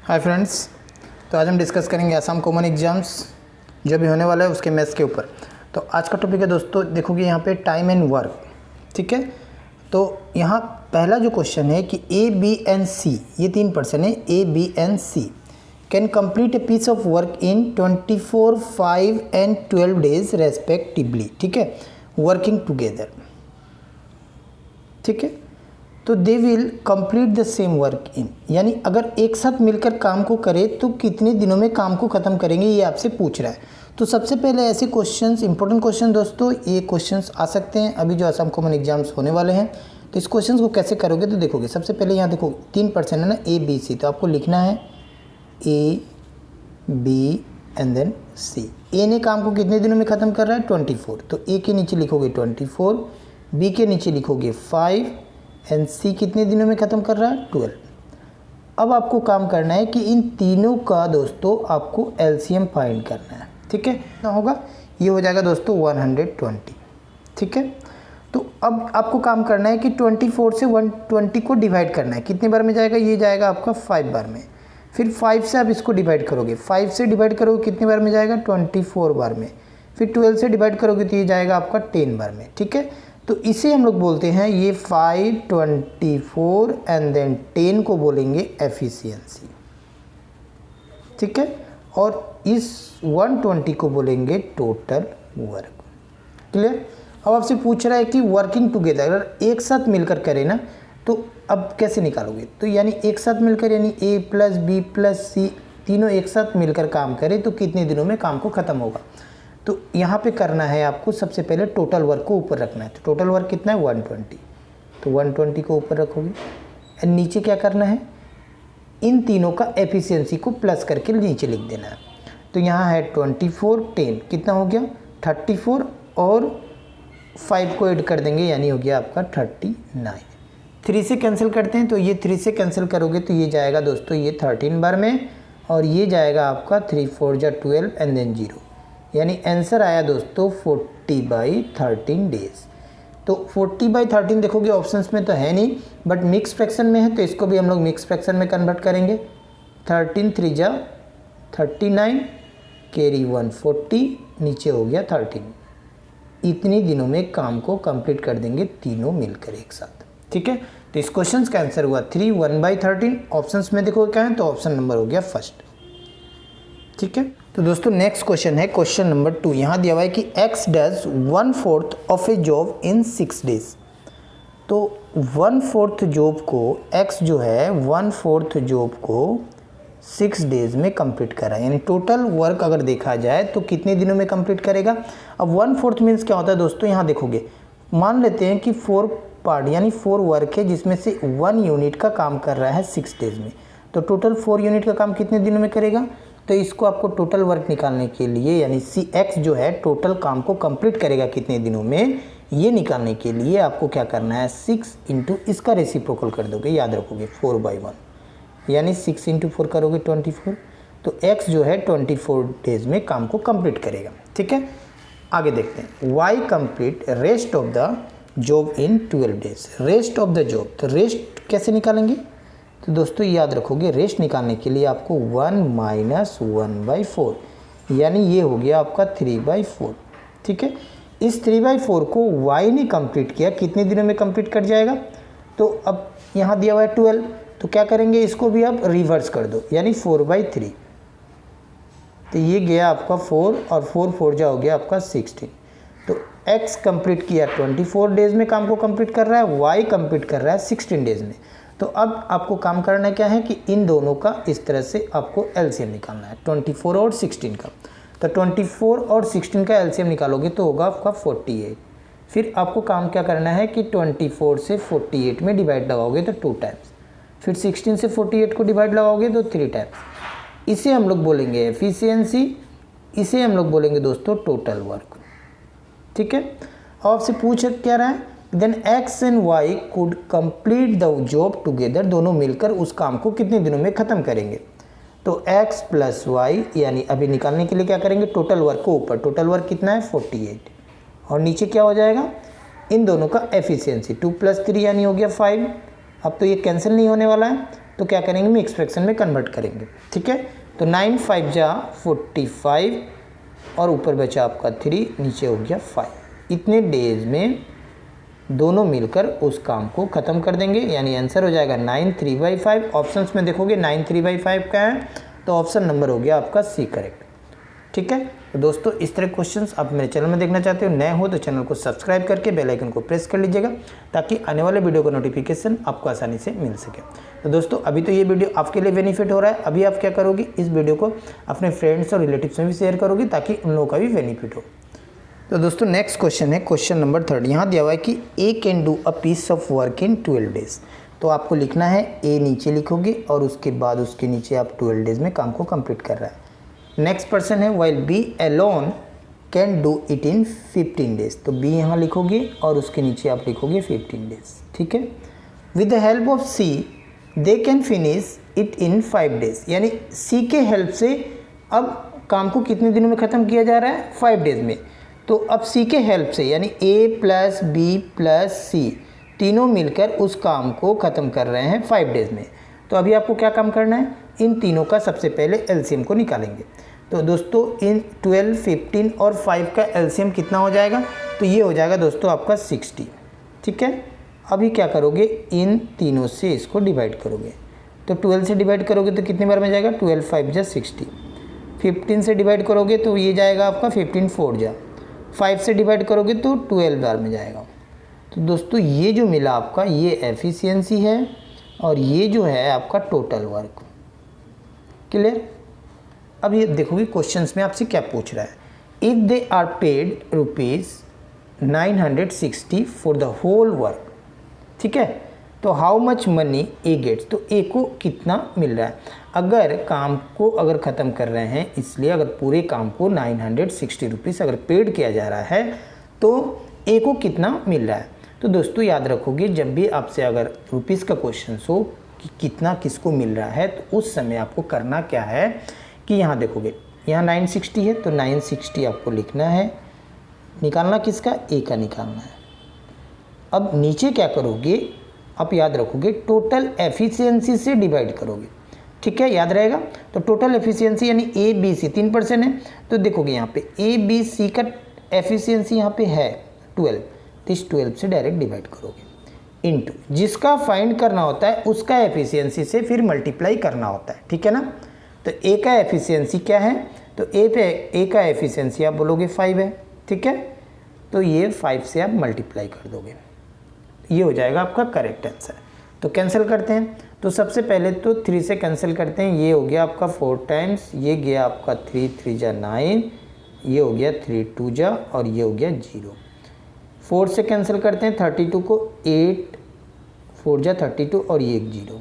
Hi friends, तो आज हम डिस्कस करेंगे असम कॉमन एग्जाम्स जो भी होने वाला है उसके मैथ्स के ऊपर। तो आज का टॉपिक है दोस्तों, देखोगे यहाँ पे टाइम एंड वर्क। ठीक है, तो यहाँ पहला जो क्वेश्चन है कि ए बी एंड सी, ये तीन पर्सन है A B and C, can complete a piece of work in 24, 5 एंड 12 डेज रेस्पेक्टिवली। ठीक है, वर्किंग टुगेदर। ठीक है, तो they will complete the same work in, यानी अगर एक साथ मिलकर काम को करे तो कितने दिनों में काम को ख़त्म करेंगे, ये आपसे पूछ रहा है। तो सबसे पहले ऐसे क्वेश्चंस, इंपॉर्टेंट क्वेश्चन दोस्तों, ये क्वेश्चंस आ सकते हैं अभी जो असम कॉमन एग्जाम्स होने वाले हैं। तो इस क्वेश्चन को कैसे करोगे, तो देखोगे सबसे पहले यहाँ देखो तीन पर्सन है ना, ए बी सी, तो आपको लिखना है ए बी एंड देन सी। ए ने काम को कितने दिनों में ख़त्म कर रहा है 24, तो ए के नीचे लिखोगे 24, बी के नीचे लिखोगे 5 एंड सी कितने दिनों में ख़त्म कर रहा है 12। अब आपको काम करना है कि इन तीनों का दोस्तों आपको एलसीएम फाइंड करना है। ठीक है, ना होगा ये हो जाएगा दोस्तों 120। ठीक है, तो अब आपको काम करना है कि 24 से 120 को डिवाइड करना है। कितने बार में जाएगा, ये जाएगा आपका 5 बार में। फिर 5 से आप इसको डिवाइड करोगे, 5 से डिवाइड करोगे कितने बार में जाएगा 24 बार में। फिर 12 से डिवाइड करोगे तो ये जाएगा आपका 10 बार में। ठीक है, तो इसे हम लोग बोलते हैं ये 5, 24 एंड देन 10 को बोलेंगे एफिशिएंसी। ठीक है, और इस 120 को बोलेंगे टोटल वर्क। क्लियर। अब आपसे पूछ रहा है कि वर्किंग टुगेदर, अगर एक साथ मिलकर करें ना तो अब कैसे निकालोगे, तो यानी एक साथ मिलकर यानी ए प्लस बी प्लस सी तीनों एक साथ मिलकर काम करें तो कितने दिनों में काम को ख़त्म होगा। तो यहाँ पे करना है आपको सबसे पहले टोटल वर्क को ऊपर रखना है। तो टोटल वर्क कितना है 120, तो 120 को ऊपर रखोगे एंड नीचे क्या करना है, इन तीनों का एफिशिएंसी को प्लस करके नीचे लिख देना है। तो यहाँ है 24, 10 कितना हो गया 34 और 5 को ऐड कर देंगे यानी हो गया आपका 39। 3 से कैंसिल करते हैं तो ये 3 से कैंसिल करोगे तो ये जाएगा दोस्तों ये 13 बार में, और ये जाएगा आपका 3 4 जा 12 एंड देन 0, यानी आंसर आया दोस्तों 40/13 डेज। तो 40/13 देखोगे ऑप्शंस में तो है नहीं बट मिक्स फ्रैक्शन में है, तो इसको भी हम लोग मिक्स फ्रैक्शन में कन्वर्ट करेंगे। 13 3 जा 39 कैरी 140 नीचे हो गया 13। इतनी दिनों में काम को कंप्लीट कर देंगे तीनों मिलकर एक साथ। ठीक है, तो इस क्वेश्चन का आंसर हुआ 3 1/13। ऑप्शंस में देखो क्या है, तो ऑप्शन नंबर हो गया फर्स्ट। ठीक है, तो दोस्तों नेक्स्ट क्वेश्चन है क्वेश्चन नंबर 2। यहाँ दिया हुआ है कि x does 1/4 of A job in 6 days. तो 1/4 जॉब को x जो है 1/4 जॉब को 6 डेज में कंप्लीट करा, यानी टोटल वर्क अगर देखा जाए तो कितने दिनों में कंप्लीट करेगा। अब 1/4 मीन्स क्या होता है दोस्तों, यहाँ देखोगे मान लेते हैं कि 4 पार्ट यानी 4 वर्क है जिसमें से 1 यूनिट का काम कर रहा है 6 डेज में, तो टोटल 4 यूनिट का काम कितने दिनों में करेगा। तो इसको आपको टोटल वर्क निकालने के लिए यानी सी एक्स जो है टोटल काम को कंप्लीट करेगा कितने दिनों में, ये निकालने के लिए आपको क्या करना है 6 इंटू इसका रेसिप्रोकल कर दोगे, याद रखोगे 4/1, यानी 6 इंटू 4 करोगे 24। तो एक्स जो है 24 डेज में काम को कंप्लीट करेगा। ठीक है, आगे देखते हैं Y complete rest of the job in 12 days. Rest of the job, तो रेस्ट कैसे निकालेंगे, तो दोस्तों याद रखोगे रेस्ट निकालने के लिए आपको 1 - 1/4 यानी ये हो गया आपका 3/4। ठीक है, इस 3/4 को y ने कंप्लीट किया कितने दिनों में कंप्लीट कर जाएगा। तो अब यहाँ दिया हुआ है 12, तो क्या करेंगे इसको भी आप रिवर्स कर दो यानी 4/3। तो ये गया आपका 4 और 4 4 जा हो गया आपका 16। तो x कंप्लीट किया 24 डेज में काम को कंप्लीट कर रहा है, y कंप्लीट कर रहा है 16 डेज में। तो अब आपको काम करना क्या है कि इन दोनों का इस तरह से आपको एलसीएम निकालना है 24 और 16 का। तो 24 और 16 का एलसीएम निकालोगे तो होगा आपका 48। फिर आपको काम क्या करना है कि 24 से 48 में डिवाइड लगाओगे तो 2 टाइम्स, फिर 16 से 48 को डिवाइड लगाओगे तो 3 टाइम्स। इसे हम लोग बोलेंगे एफिशिएंसी, इसे हम लोग बोलेंगे दोस्तों टोटल वर्क। ठीक है, अब आपसे पूछ क्या रहा है, then X and Y could complete the job together, दोनों मिलकर उस काम को कितने दिनों में ख़त्म करेंगे। तो x प्लस वाई यानी अभी निकालने के लिए क्या करेंगे टोटल वर्क को ऊपर, टोटल वर्क कितना है 48 और नीचे क्या हो जाएगा इन दोनों का एफिशिएंसी 2 + 3 यानी हो गया 5। अब तो ये कैंसिल नहीं होने वाला है तो क्या करेंगे, मिक्स फ्रैक्शन में कन्वर्ट करेंगे। ठीक है, तो 9 5 जा 45 और ऊपर बचा आपका 3, नीचे हो गया 5। इतने डेज में दोनों मिलकर उस काम को ख़त्म कर देंगे, यानी आंसर हो जाएगा 9 3/5। ऑप्शंस में देखोगे 9 3/5 का है, तो ऑप्शन नंबर हो गया आपका सी करेक्ट। ठीक है, तो दोस्तों इस तरह क्वेश्चंस आप मेरे चैनल में देखना चाहते हो, नए हो तो चैनल को सब्सक्राइब करके बेल आइकन को प्रेस कर लीजिएगा, ताकि आने वाले वीडियो का नोटिफिकेशन आपको आसानी से मिल सके। तो दोस्तों अभी तो ये वीडियो आपके लिए बेनिफिट हो रहा है, अभी आप क्या करोगे, इस वीडियो को अपने फ्रेंड्स और रिलेटिव्स में भी शेयर करोगे, ताकि उन लोगों का भी बेनिफिट हो। तो दोस्तों नेक्स्ट क्वेश्चन है क्वेश्चन नंबर 3। यहाँ दिया हुआ है कि A can do a piece of work in 12 days. तो आपको लिखना है ए नीचे लिखोगे और उसके बाद उसके नीचे आप 12 डेज में काम को कंप्लीट कर रहा है। नेक्स्ट पर्सन है while B alone can do it in 15 days. तो बी यहाँ लिखोगे और उसके नीचे आप लिखोगे 15 डेज। ठीक है, with the help of C they can finish it in 5 days. यानी सी के हेल्प से अब काम को कितने दिनों में ख़त्म किया जा रहा है, 5 डेज में। तो अब सी के हेल्प से यानी ए प्लस बी प्लस सी तीनों मिलकर उस काम को ख़त्म कर रहे हैं 5 डेज में। तो अभी आपको क्या काम करना है, इन तीनों का सबसे पहले एलसीएम को निकालेंगे। तो दोस्तों इन 12, 15 और 5 का एलसीएम कितना हो जाएगा, तो ये हो जाएगा दोस्तों आपका 60। ठीक है, अभी क्या करोगे, इन तीनों से इसको डिवाइड करोगे। तो 12 से डिवाइड करोगे तो कितने बार में जाएगा, 12 5 जा 60। 15 से डिवाइड करोगे तो ये जाएगा आपका 15 4 जा। 5 से डिवाइड करोगे तो 12 बार में जाएगा। तो दोस्तों ये जो मिला आपका ये एफिशिएंसी है और ये जो है आपका टोटल वर्क। क्लियर। अब ये देखोगे क्वेश्चंस में आपसे क्या पूछ रहा है, if they are paid ₹960 for the whole work. ठीक है, तो how much money A gets. तो ए को कितना मिल रहा है, अगर काम को अगर ख़त्म कर रहे हैं, इसलिए अगर पूरे काम को 960 रुपीज़ अगर पेड किया जा रहा है तो ए को कितना मिल रहा है। तो दोस्तों याद रखोगे, जब भी आपसे अगर रुपीज़ का क्वेश्चन हो कि कितना किसको मिल रहा है, तो उस समय आपको करना क्या है कि यहाँ देखोगे, यहाँ 960 है तो 960 आपको लिखना है, निकालना किसका, ए का निकालना है। अब नीचे क्या करोगे, आप याद रखोगे टोटल एफिशिएंसी से डिवाइड करोगे। ठीक है, याद रहेगा। तो टोटल एफिशिएंसी यानी ए बी सी 3% है, तो देखोगे यहाँ पे ए बी सी का एफिशिएंसी यहाँ पे है 12, तो इस 12 से डायरेक्ट डिवाइड करोगे इनटू जिसका फाइंड करना होता है उसका एफिशिएंसी से फिर मल्टीप्लाई करना होता है। ठीक है ना, तो ए का एफिशिएंसी क्या है, तो ए का एफिशिएंसी आप बोलोगे 5 है। ठीक है, तो ये 5 से आप मल्टीप्लाई कर दोगे, ये हो जाएगा आपका करेक्ट आंसर। तो कैंसिल करते हैं, तो सबसे पहले तो 3 से कैंसिल करते हैं, ये हो गया आपका 4 टाइम्स, ये गया आपका 3 3 जा 9, ये हो गया 3 2 जा और ये हो गया 0। 4 से कैंसिल करते हैं 32 को, 8 4 जा 32 और ये 0।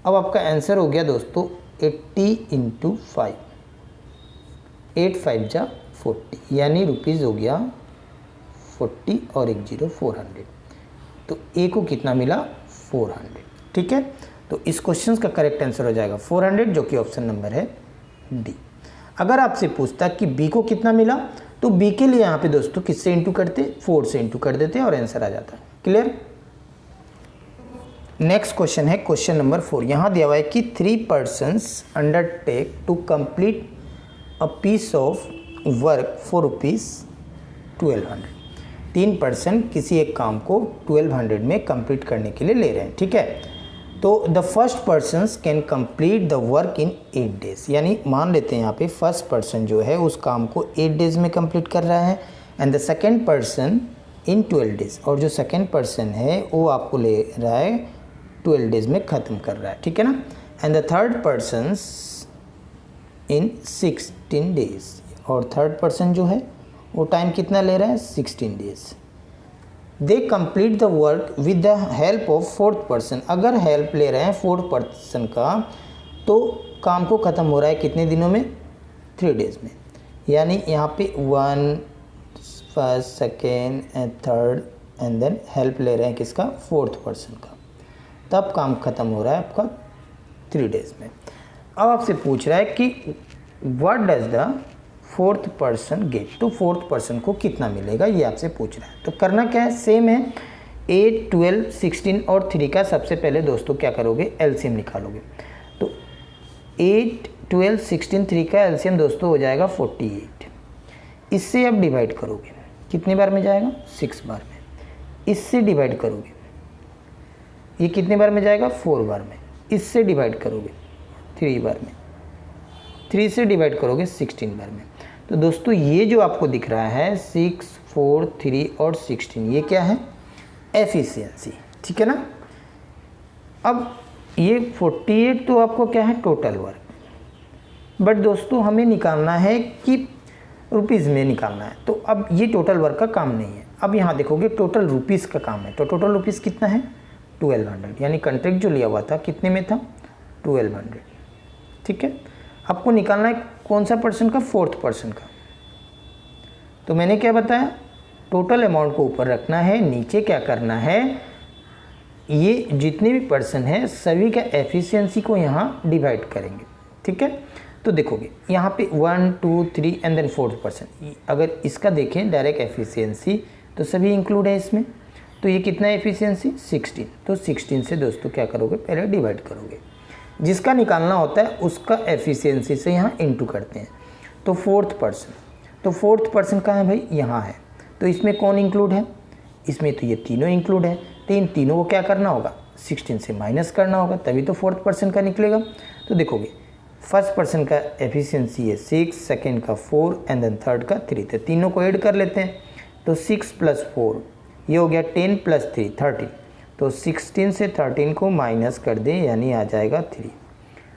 अब आपका आंसर हो गया दोस्तों 80 × 5, 8 5 जा 40, यानी रुपीज़ हो गया 40 और 0 400। तो ए को कितना मिला, 400। ठीक है, तो इस क्वेश्चन का करेक्ट आंसर हो जाएगा 400, जो कि ऑप्शन नंबर है डी। अगर आपसे पूछता कि बी को कितना मिला, तो बी के लिए यहाँ पे दोस्तों किससे इंटू करते, 4 से इंटू कर देते और आंसर आ जाता। क्लियर। नेक्स्ट क्वेश्चन है क्वेश्चन नंबर 4। यहाँ दिया हुआ है कि 3 persons undertake to complete a piece of work for ₹1200। 3 person किसी एक काम को 1200 में कंप्लीट करने के लिए ले रहे हैं। ठीक है, तो the first persons can complete the work in 8 days. यानी मान लेते हैं यहाँ पे फर्स्ट पर्सन जो है उस काम को 8 डेज में कंप्लीट कर रहा है, and the second person in 12 days. और जो सेकेंड पर्सन है वो आपको ले रहा है 12 डेज में ख़त्म कर रहा है। ठीक है ना, and the third persons in 16 days. और थर्ड पर्सन जो है वो टाइम कितना ले रहा है, 16 days. They complete the work with the help of fourth person. अगर हेल्प ले रहे हैं फोर्थ पर्सन का, तो काम को ख़त्म हो रहा है कितने दिनों में, 3 डेज में। यानी यहाँ पे 1 first second and third and then help ले रहे हैं किसका, फोर्थ पर्सन का, तब काम ख़त्म हो रहा है आपका 3 डेज में। अब आपसे पूछ रहा है कि what does the fourth person get. तो फोर्थ पर्सन को कितना मिलेगा, ये आपसे पूछ रहा है। तो करना क्या है, सेम है 8, 12, 16 और 3 का सबसे पहले दोस्तों क्या करोगे, एलसीएम निकालोगे। तो 8, 12, 16, 3 का एलसीएम दोस्तों हो जाएगा 48। इससे आप डिवाइड करोगे, कितनी बार में जाएगा, 6 बार में। इससे डिवाइड करोगे, ये कितने बार में जाएगा, 4 बार में। इससे डिवाइड करोगे 3 बार में। 3 से डिवाइड करोगे 16 बार में। तो दोस्तों ये जो आपको दिख रहा है 6, 4, 3 और 16, ये क्या है, एफिशिएंसी, ठीक है ना। अब ये 48 तो आपको क्या है, टोटल वर्क, बट दोस्तों हमें निकालना है कि रुपीज़ में निकालना है। तो अब ये टोटल वर्क का काम नहीं है। अब यहाँ देखोगे टोटल रुपीज़ का काम है। तो टोटल रुपीज़ कितना है, 1200, यानी कॉन्ट्रैक्ट जो लिया हुआ था कितने में था, 1200, ठीक है। आपको निकालना है कौन सा पर्सन का, 4th पर्सन का। तो मैंने क्या बताया, टोटल अमाउंट को ऊपर रखना है, नीचे क्या करना है, ये जितने भी पर्सन हैं सभी का एफिशिएंसी को यहाँ डिवाइड करेंगे, ठीक है। तो देखोगे यहाँ पे 1, 2, 3 एंड देन 4th पर्सन। अगर इसका देखें डायरेक्ट एफिशिएंसी तो सभी इंक्लूड है इसमें। तो ये कितना है एफिशिएंसी, 16। तो 16 से दोस्तों क्या करोगे, पहले डिवाइड करोगे। जिसका निकालना होता है उसका एफिशिएंसी से यहाँ इनटू करते हैं। तो 4th पर्सन, तो 4th पर्सन कहाँ है भाई, यहाँ है। तो इसमें कौन इंक्लूड है, इसमें तो ये तीनों इंक्लूड है। तो इन तीनों को क्या करना होगा, 16 से माइनस करना होगा, तभी तो 4th पर्सन का निकलेगा। तो देखोगे 1st पर्सन का एफिशिएंसी है 6, सेकेंड का 4 एंड देन 3rd का 3। तो तीनों को ऐड कर लेते हैं। तो 6 + 4 ये हो गया 10 + 3 13। तो 16 से 13 को माइनस कर दें, यानी आ जाएगा 3,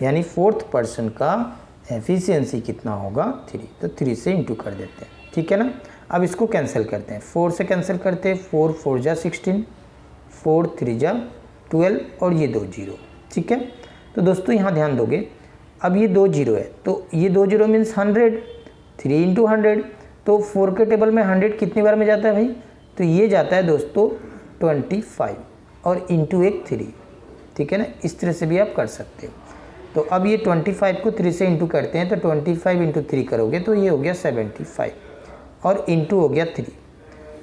यानी 4th पर्सन का एफिशिएंसी कितना होगा, 3। तो 3 से इंटू कर देते हैं, ठीक है ना। अब इसको कैंसिल करते हैं, 4 से कैंसिल करते हैं, 4 4 जा 16, 4 3 जा 12 और ये 2 0, ठीक है। तो दोस्तों यहाँ ध्यान दोगे, अब ये 2 0 है, तो ये 2 0 मीन्स 100, 3 × 100। तो 4 के टेबल में 100 कितनी बार में जाता है भाई, तो ये जाता है दोस्तों 25 और इंटू एक 3, ठीक है ना। इस तरह से भी आप कर सकते हो। तो अब ये 25 को 3 से इंटू करते हैं, तो 25 × 3 करोगे तो ये हो गया 75 और इंटू हो गया 3।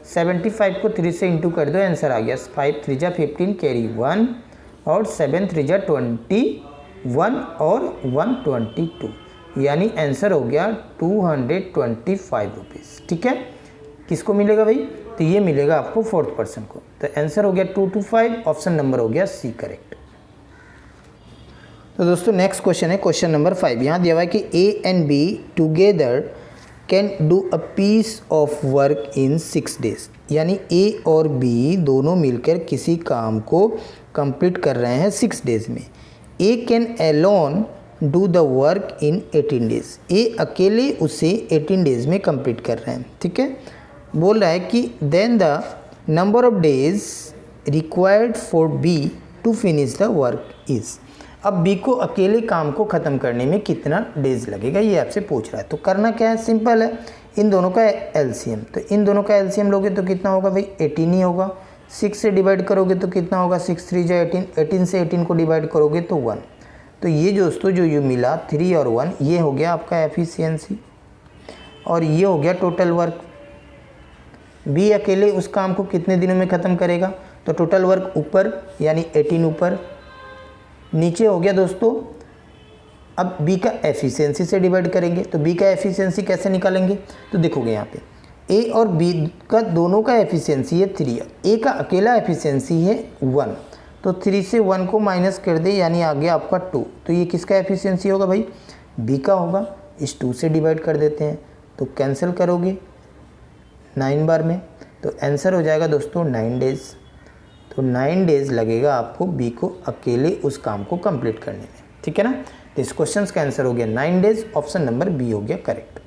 75 को 3 से इंटू कर दो, आंसर आ गया 5 3 जा 15 कैरी 1 और 7 3 जा 21 और 122, यानी आंसर हो गया 225 रुपीज़, ठीक है। किसको मिलेगा भाई, तो ये मिलेगा आपको 4th पर्सन को। तो आंसर हो गया 225, ऑप्शन नंबर हो गया सी करेक्ट। तो दोस्तों नेक्स्ट क्वेश्चन है क्वेश्चन नंबर 5। यहाँ दिया हुआ है कि A and B together can do a piece of work in 6 days, यानी ए और बी दोनों मिलकर किसी काम को कंप्लीट कर रहे हैं 6 days में। A can alone do the work in 18 days, A अकेले उसे 18 days में कंप्लीट कर रहे हैं, ठीक है। बोल रहा है कि then the number of days required for B to finish the work is. अब बी को अकेले काम को ख़त्म करने में कितना डेज लगेगा, ये आपसे पूछ रहा है। तो करना क्या है, सिंपल है, इन दोनों का एलसीएम। तो इन दोनों का एलसीएम लोगे तो कितना होगा भाई, 18 ही होगा। 6 से डिवाइड करोगे तो कितना होगा, 6 3 जा 18, 18 से 18 को डिवाइड करोगे तो 1। तो ये दोस्तों जो ये मिला 3 और 1, ये हो गया आपका एफिशिएंसी और ये हो गया टोटल वर्क। बी अकेले उस काम को कितने दिनों में ख़त्म करेगा, तो टोटल वर्क ऊपर यानी 18 ऊपर, नीचे हो गया दोस्तों। अब बी का एफिशिएंसी से डिवाइड करेंगे, तो बी का एफिशिएंसी कैसे निकालेंगे, तो देखोगे यहाँ पे ए और बी का दोनों का एफिशिएंसी है 3, ए का अकेला एफिशिएंसी है 1। तो 3 से 1 को माइनस कर दे, यानी आ गया आपका 2। तो ये किसका एफिशिएंसी होगा भाई, बी का होगा। इस 2 से डिवाइड कर देते हैं, तो कैंसिल करोगे 9 बार में, तो आंसर हो जाएगा दोस्तों 9 डेज। तो 9 डेज लगेगा आपको बी को अकेले उस काम को कंप्लीट करने में, ठीक है ना। तो इस क्वेश्चन का आंसर हो गया 9 डेज, ऑप्शन नंबर बी हो गया करेक्ट।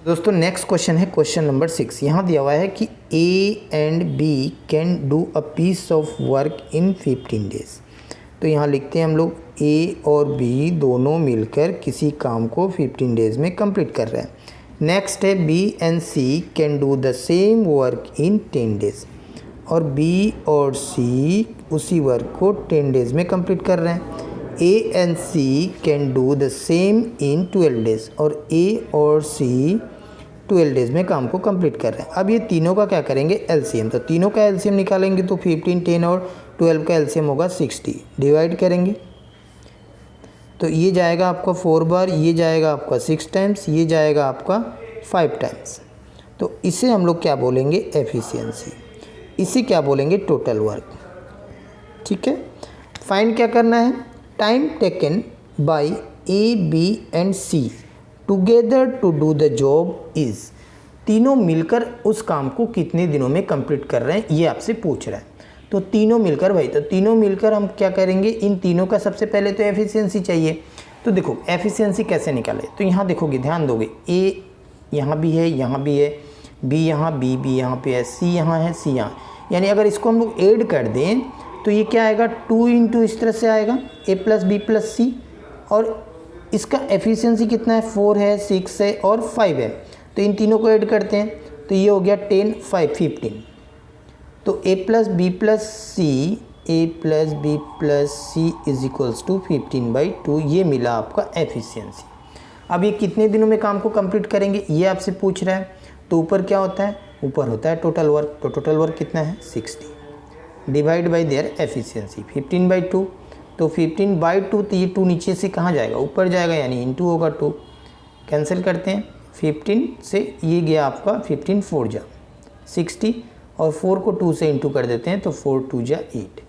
दोस्तों नेक्स्ट क्वेश्चन है क्वेश्चन नंबर 6। यहाँ दिया हुआ है कि A and B can do a piece of work in 15 days. तो यहाँ लिखते हैं हम लोग ए और बी दोनों मिलकर किसी काम को 15 डेज में कंप्लीट कर रहे हैं। नेक्स्ट है B and C can do the same work in 10 days, और बी और सी उसी वर्क को 10 डेज में कंप्लीट कर रहे हैं। A and C can do the same in 12 days, और ए और सी 12 डेज़ में काम को कंप्लीट कर रहे हैं। अब ये तीनों का क्या करेंगे, एलसीएम। तो तीनों का एलसीएम निकालेंगे तो 15, 10 और 12 का एलसीएम होगा 60। डिवाइड करेंगे तो ये जाएगा आपका 4 बार, ये जाएगा आपका 6 टाइम्स, ये जाएगा आपका 5 टाइम्स। तो इसे हम लोग क्या बोलेंगे, एफिशिएंसी। इसे क्या बोलेंगे, टोटल वर्क। ठीक है। फाइंड क्या करना है, time taken by A, B and C together to do the job is. तीनों मिलकर उस काम को कितने दिनों में कंप्लीट कर रहे हैं, ये आपसे पूछ रहा है। तो तीनों मिलकर भाई, तो तीनों मिलकर हम क्या करेंगे, इन तीनों का सबसे पहले तो एफिशिएंसी चाहिए। तो देखो एफिशिएंसी कैसे निकाले, तो यहाँ देखोगे, ध्यान दोगे, ए यहाँ भी है, यहाँ भी है, बी यहाँ, बी यहाँ पे है, सी यहाँ है, सी यहाँ, यानी अगर इसको हम लोग ऐड कर दें तो ये क्या आएगा, 2 इंटू इस तरह से आएगा, ए प्लस बी प्लस सी, और इसका एफिशिएंसी कितना है, 4 है, 6 है और 5 है। तो इन तीनों को ऐड करते हैं तो ये हो गया 10, 5, 15। तो A plus B plus C, A plus B plus C is equals to 15/2, ये मिला आपका एफिशिएंसी। अब ये कितने दिनों में काम को कंप्लीट करेंगे, ये आपसे पूछ रहा है। तो ऊपर क्या होता है, ऊपर होता है टोटल वर्क। तो टोटल वर्क कितना है, 60 डिवाइड बाई देयर एफिशिएंसी 15/2। तो 15/2, तो ये 2 नीचे से कहाँ जाएगा, ऊपर जाएगा, यानी इंटू होगा 2। कैंसिल करते हैं, 15 से ये गया आपका 15 4 जा 60, और 4 को 2 से इंटू कर देते हैं तो 4 2 जा 8,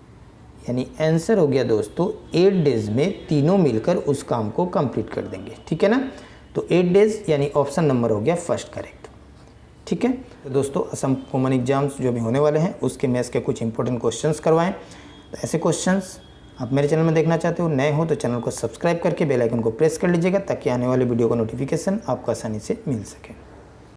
यानी आंसर हो गया दोस्तों 8 डेज़ में तीनों मिलकर उस काम को कंप्लीट कर देंगे। ठीक है ना। तो 8 डेज़ यानी ऑप्शन नंबर हो गया फर्स्ट करेक्ट। ठीक है। तो दोस्तों असम कॉमन एग्जाम्स जो भी होने वाले हैं उसके मैथ्स के कुछ इंपॉर्टेंट क्वेश्चंस करवाएं। तो ऐसे क्वेश्चंस आप मेरे चैनल में देखना चाहते हो, नए हो तो चैनल को सब्सक्राइब करके बेल आइकन को प्रेस कर लीजिएगा ताकि आने वाले वीडियो का नोटिफिकेशन आपको आसानी से मिल सके।